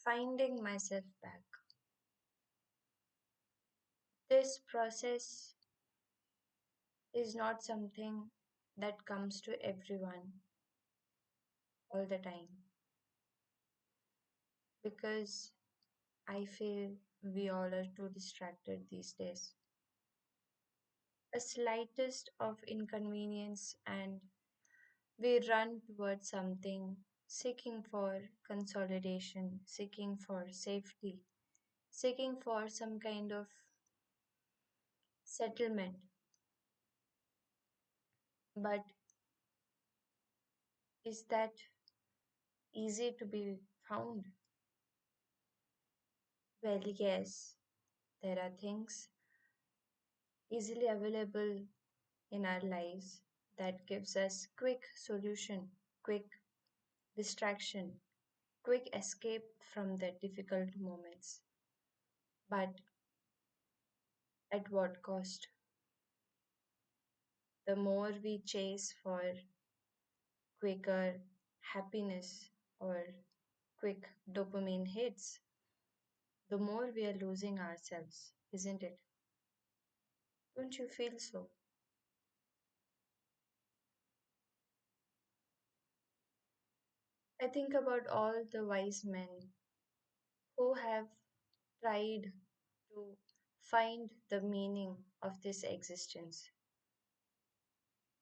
Finding myself back. This process is not something that comes to everyone all the time because I feel we all are too distracted these days. A slightest of inconvenience and we run towards something, seeking for consolidation, seeking for safety, seeking for some kind of settlement. But is that easy to be found? Well, yes, there are things easily available in our lives that gives us quick solution, quick distraction, quick escape from the difficult moments. But at what cost? The more we chase for quicker happiness or quick dopamine hits, the more we are losing ourselves, isn't it? Don't you feel so? I think about all the wise men who have tried to find the meaning of this existence,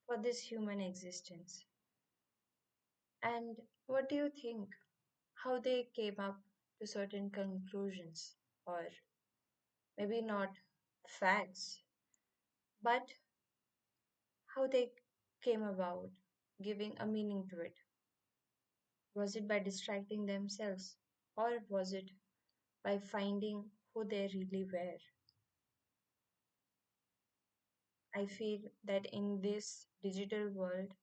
for this human existence. And what do you think? How they came up to certain conclusions, or maybe not facts, but how they came about giving a meaning to it. Was it by distracting themselves, or was it by finding who they really were? I feel that in this digital world,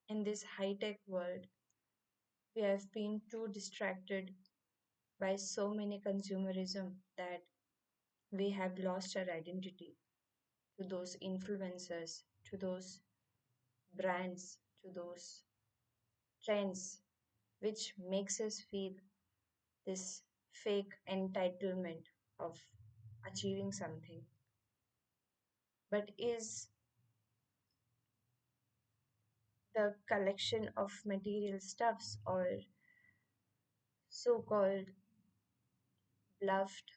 in this high tech world, we have been too distracted by so many consumerism that we have lost our identity to those influencers, to those brands, to those trends, which makes us feel this fake entitlement of achieving something. But is the collection of material stuffs or so called bluffed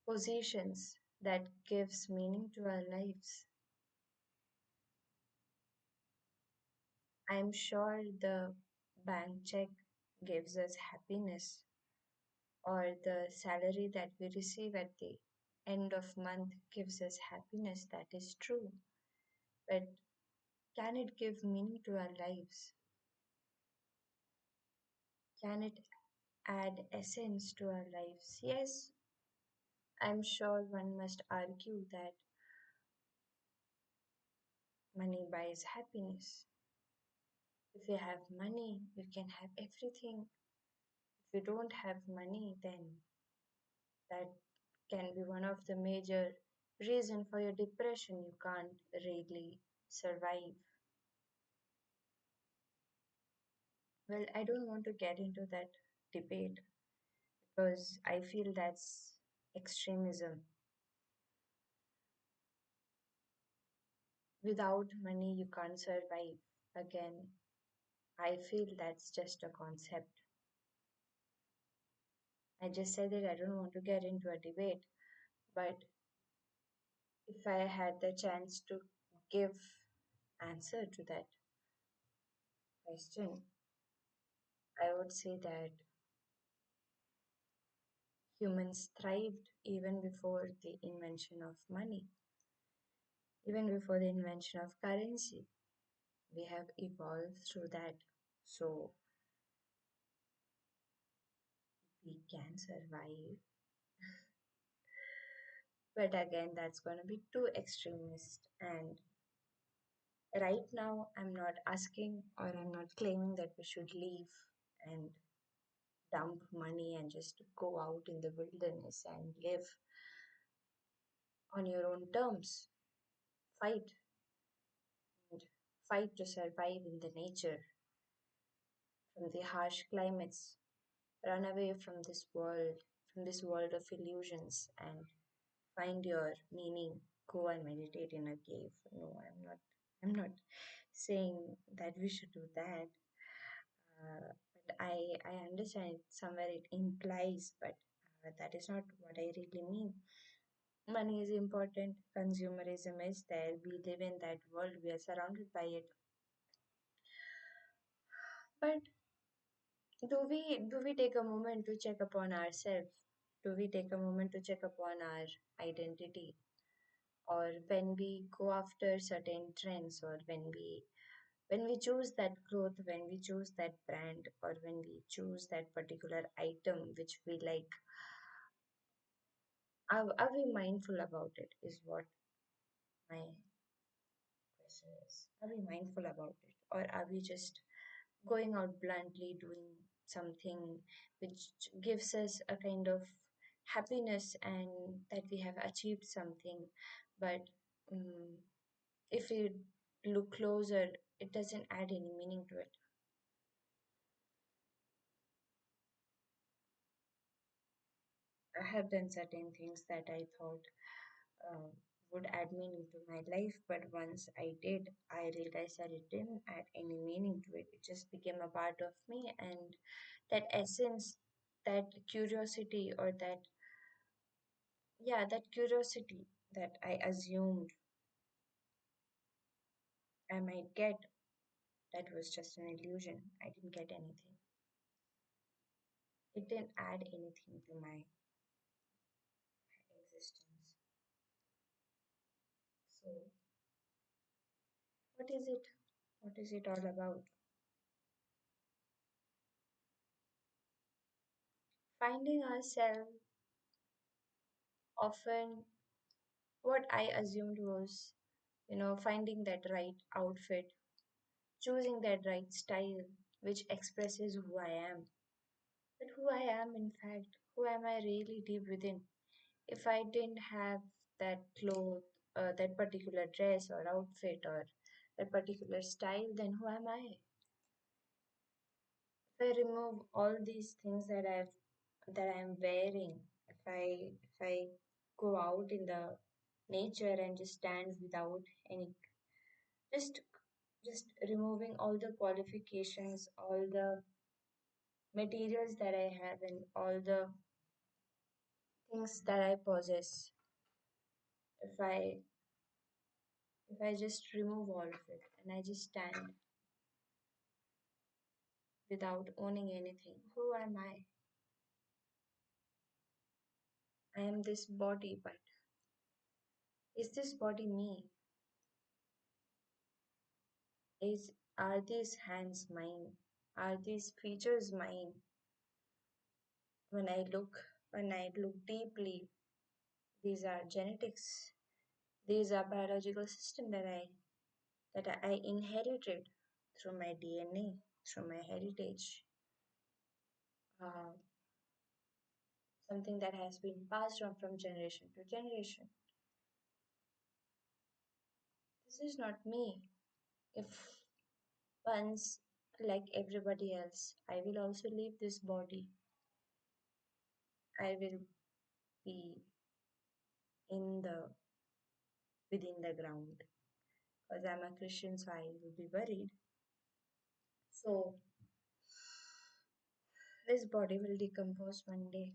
positions that gives meaning to our lives? I'm sure the bank check gives us happiness, or the salary that we receive at the end of month gives us happiness. That is true. But can it give meaning to our lives? Can it add essence to our lives? Yes, I'm sure one must argue that money buys happiness. If you have money, you can have everything. If you don't have money, then that can be one of the major reason for your depression. You can't really survive. Well, I don't want to get into that debate because I feel that's extremism. Without money, you can't survive. Again, I feel that's just a concept. I just said that I don't want to get into a debate, but if I had the chance to give answer to that question, I would say that humans thrived even before the invention of money, even before the invention of currency. We have evolved through that. So we can survive. But again, that's going to be too extremist. And right now, I'm not asking or I'm not claiming that we should leave and dump money and just go out in the wilderness and live on your own terms. Fight and fight to survive in the nature from the harsh climates. run away from this world of illusions, and find your meaning. Go and meditate in a cave. No, I'm not saying that we should do that. But I understand somewhere it implies, but that is not what I really mean. Money is important, consumerism is there, we live in that world, we are surrounded by it. But do we take a moment to check upon ourselves? Do we take a moment to check upon our identity? Or when we go after certain trends, or when we choose that cloth, when we choose that brand, or when we choose that particular item which we like, are we mindful about it? Is what my question is. Are we mindful about it? Or are we just going out bluntly doing something which gives us a kind of happiness and that we have achieved something, but um, if we look closer, it doesn't add any meaning to it. I have done certain things that I thought uh, would add meaning to my life, but once I did, I realized that it didn't add any meaning to it. It just became a part of me, and that essence, that curiosity, or that, yeah, that curiosity that I assumed I might get, that was just an illusion. I didn't get anything. It didn't add anything to my existence. So, what is it? What is it all about? Finding ourselves often, what I assumed was, finding that right outfit, choosing that right style, which expresses who I am. But who I am, in fact, who am I really deep within? If I didn't have that cloth, that particular dress or outfit or that particular style, then who am I? If I remove all these things that I'm wearing, if I go out in the nature and just stand without any, just just removing all the qualifications, all the materials that I have, and all the things that I possess. If I just remove all of it and I just stand without owning anything, who am I? I am this body, but is this body me? Is Are these hands mine? Are these features mine? When I look deeply, these are genetics. These are biological system that I inherited through my DNA, through my heritage. Uh, Something that has been passed on from generation to generation. This is not me. If once, like everybody else, I will also leave this body. I will be in the within the ground, because I'm a Christian, so I will be buried. So this body will decompose one day.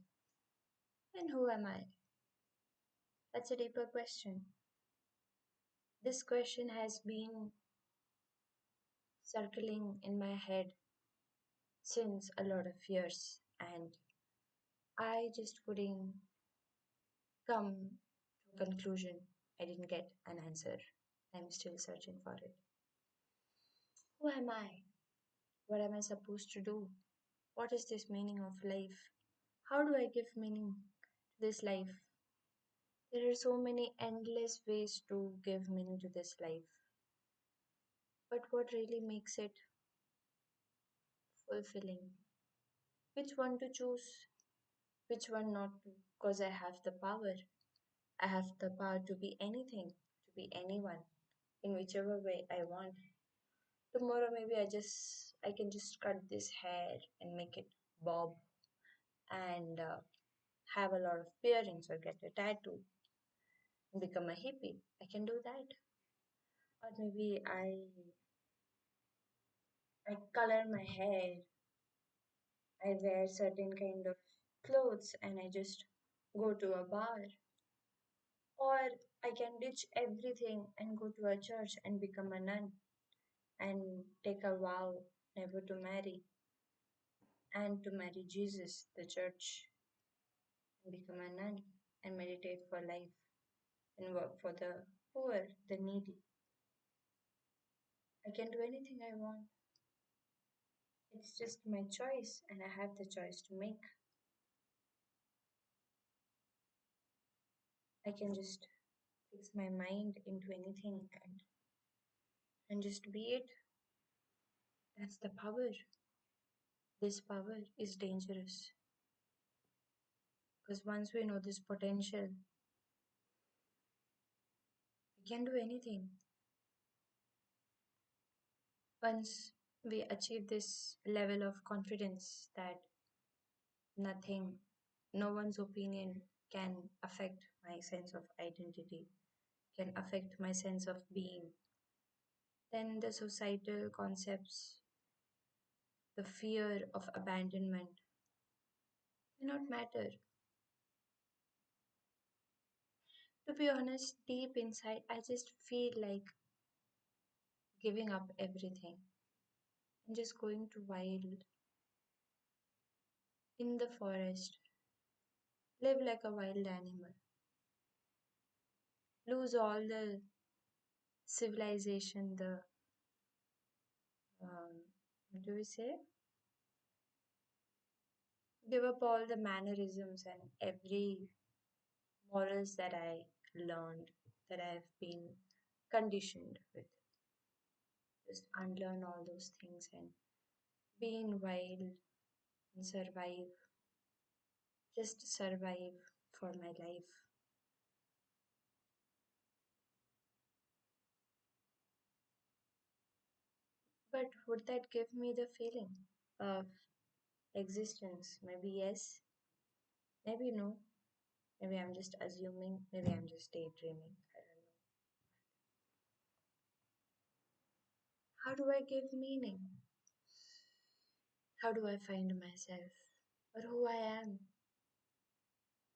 And who am I? That's a deeper question. This question has been circling in my head since a lot of years, and I just couldn't come to a conclusion. I didn't get an answer. I'm still searching for it. Who am I? What am I supposed to do? What is this meaning of life? How do I give meaning to this life? There are so many endless ways to give meaning to this life. But what really makes it fulfilling? Which one to choose? Which one not to? Because I have the power. I have the power to be anything, to be anyone, in whichever way I want. Tomorrow maybe I can just cut this hair and make it bob. and have a lot of earrings or get a tattoo and become a hippie. I can do that. Or maybe I color my hair, I wear certain kind of clothes and I just go to a bar. Or I can ditch everything and go to a church and become a nun and take a vow never to marry and to marry Jesus, the church, and become a nun and meditate for life and work for the poor, the needy. I can do anything I want. It's just my choice, and I have the choice to make. I can just fix my mind into anything and just be it. That's the power. This power is dangerous because once we know this potential, we can do anything. Once we achieve this level of confidence that nothing, no one's opinion can affect my sense of identity, can affect my sense of being, then the societal concepts, the fear of abandonment may not matter. To be honest, deep inside, I just feel like giving up everything and just going to wild in the forest, live like a wild animal, lose all the civilization, the what do we say? Give up all the mannerisms and every morals that I learned, that I've been conditioned with. Just unlearn all those things and be in wild and survive. Just survive for my life. But would that give me the feeling of existence? Maybe yes, maybe no. Maybe I'm just assuming, maybe I'm just daydreaming. I don't know. How do I give meaning? How do I find myself or who I am?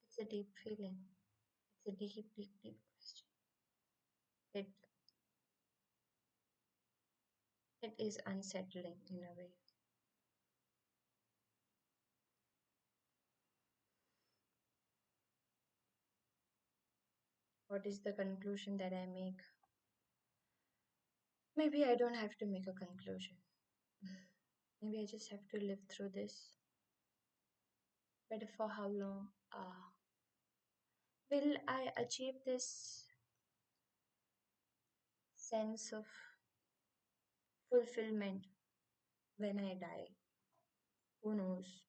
It's a deep feeling. It's a deep, deep, deep question. It it is unsettling in a way. What is the conclusion that I make? Maybe I don't have to make a conclusion. Maybe I just have to live through this. But for how long? Will I achieve this sense of fulfillment when I die? Who knows?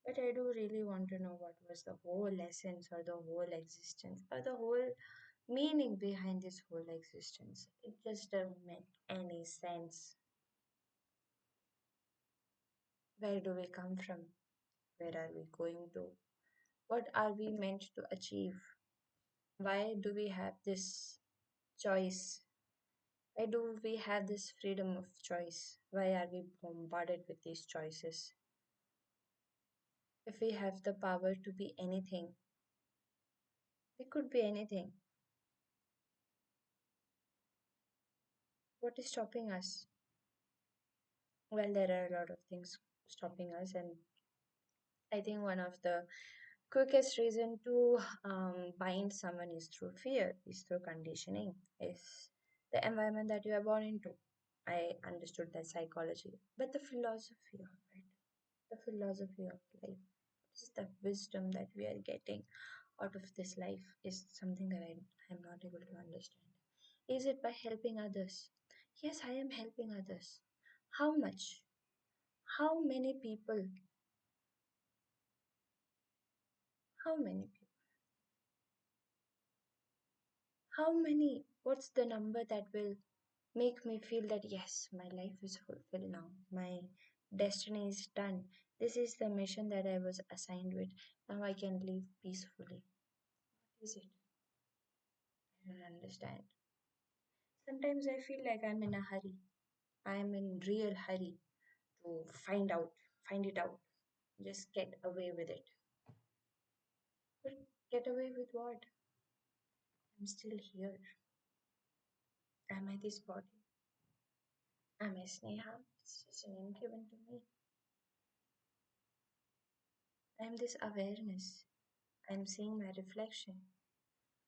But I do really want to know what was the whole essence or the whole existence or the whole meaning behind this whole existence. It just doesn't make any sense. Where do we come from? Where are we going to? What are we meant to achieve? Why do we have this choice? Why do we have this freedom of choice? Why are we bombarded with these choices? If we have the power to be anything, we could be anything. What is stopping us? Well, there are a lot of things stopping us, and I think one of the quickest reason to bind someone is through fear, is through conditioning, is the environment that you are born into. I understood that psychology, but the philosophy of it, the philosophy of life, what is the wisdom that we are getting out of this life is something that I am not able to understand. Is it by helping others? Yes, I am helping others. How much? How many people? How many people? How many? What's the number that will make me feel that yes, my life is fulfilled now, my destiny is done? This is the mission that I was assigned with. Now I can live peacefully. What is it? I don't understand. Sometimes I feel like I'm in a hurry. I'm in real hurry to find it out. Just get away with it. But get away with what? I'm still here. Am I this body? Am I Sneha? It's just a name given to me. I'm this awareness. I'm seeing my reflection.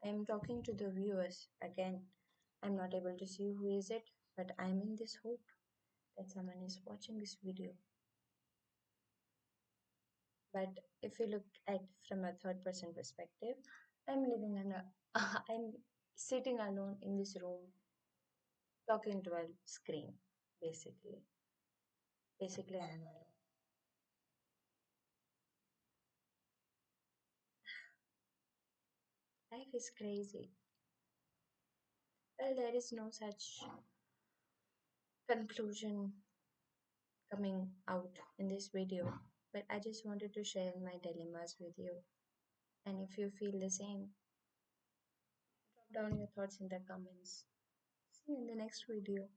I'm talking to the viewers. Again, I'm not able to see who is it, but I'm in this hope that someone is watching this video. But if you look at from a third person perspective, I'm living in a I'm sitting alone in this room talking to a screen, basically. Basically I'm alone. Life is crazy. Well, there is no such conclusion coming out in this video, but I just wanted to share my dilemmas with you. And if you feel the same, drop down your thoughts in the comments. See you in the next video.